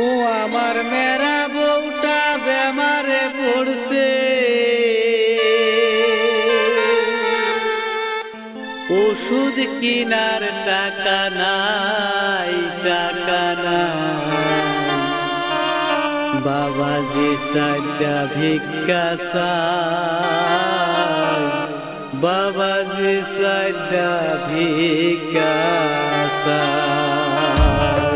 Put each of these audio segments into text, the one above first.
ও আমার মেরা বউটা বেমারে পড়ছে, ওষুধ কিনার টাকা নাই, টাকা নাই। বাবাজি সাইডা ভিক্ষা চায়, বাবাজি সাইডা ভিক্ষা চায়।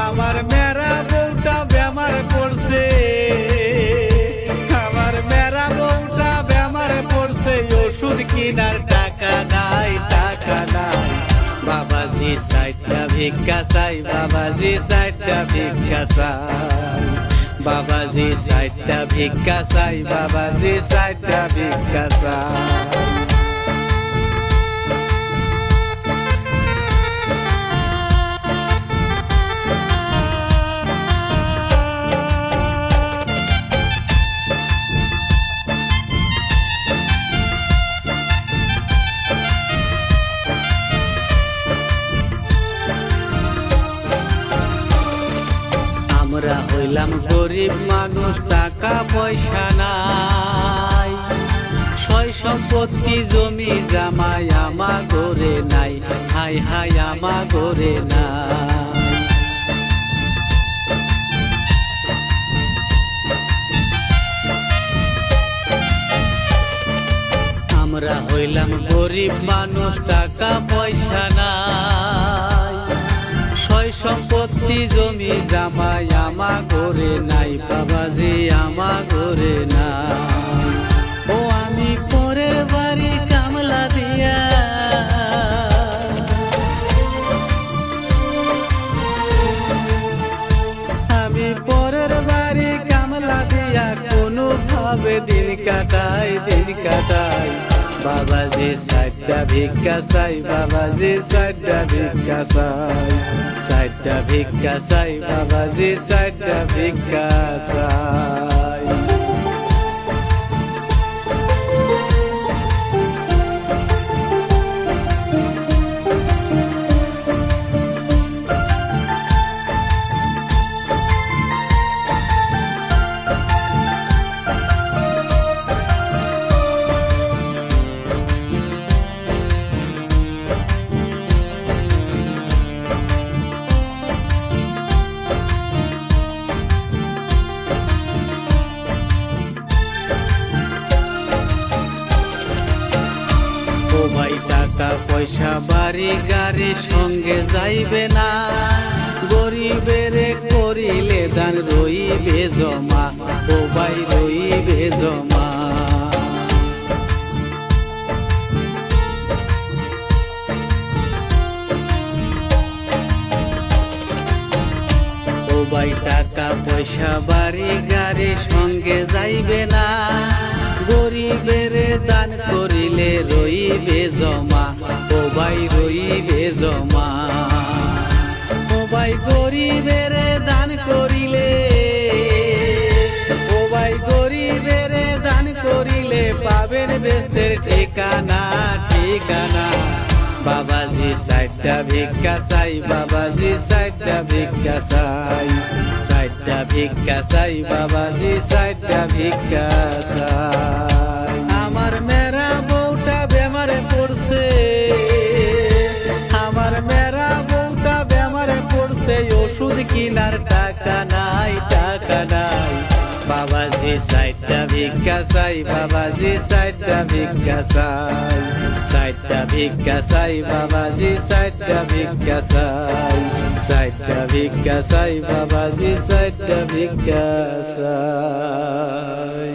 আমার মেরা বউটা বেমারে পড়ছে, আমার মেরা বউটা বেমারে পড়ছে, ওষুধ কিনার টাকা নাই, টাকা নাই। বাবাজি সাইডটা ভিক্ষা চাই, বাবাজি সাইডটা ভিক্ষা চাই, বাবাজি সাইডটা ভিক্ষা চাই, বাবাজি সাইডটা ভিক্ষা চাই। আমরা হইলাম গরিব মানুষ, টাকা পয়সা নাই, সয় সম্পত্তি জমি জামাই আমা গরে নাই, হাই হাই আমা গরে নাই। আমরা হইলাম গরিব মানুষ, টাকা পয়সা নাই, সয় সম্পত্তি জমি জামাই আমা গরে নাই, বাবাজি আমা গরে নাই। ও আমি পরের বাড়ি কামলা দিয়া, আমি পরের বাড়ি কামলা দিয়া কোনোভাবে দিন কাটাই, দিন কাটাই। বাবাজি সাইডটা ভিক্ষা চাই, বাবাজি সাইডটা ভিক্ষা চাই, সাইডটা ভিক্ষা চাই, বাবাজি সাইডটা ভিক্ষা চাই। ভাই টাকা পয়সা বাড়ি গাড়ি সঙ্গে যাইবে না, গরিবের করিলে দান রইবে জমা, ও ভাই রইবে জমা। ও ভাই টাকা পয়সা বাড়ি গাড়ি সঙ্গে যাইবে না, গরিবের দান করিলে রইবে জমা, ও ভাই রইবে জমা। ও ভাই গরিবের দান করিলে, ও ভাই গরিবের দান করিলে পাবেন বেশের ঠিকানা, ঠিকানা। বাবাজি সাইডটা ভিক্ষা চাই, বাবাজি সাইডটা ভিক্ষা চাই, সাইডটা ভিক্ষা চাই, বাবাজি সাইডটা ভিক্ষা চাই। আমার মেরা বউটা বেমারে পড়ছে, আমার মেরা বউটা বেমারে পড়ছে, ওষুধ কিনার টাকা নাই, টাকা নাই। বাবাজি সাইডটা ভিক্ষা চাই, বাবাজি সাইডটা ভিক্ষা চাই, সাইডটা ভিক্ষা চাই, বাবাজি সাইডটা ভিক্ষা চাই, সাইডটা ভিক্ষা চাই, বাবাজি সাইডটা ভিক্ষা চাই।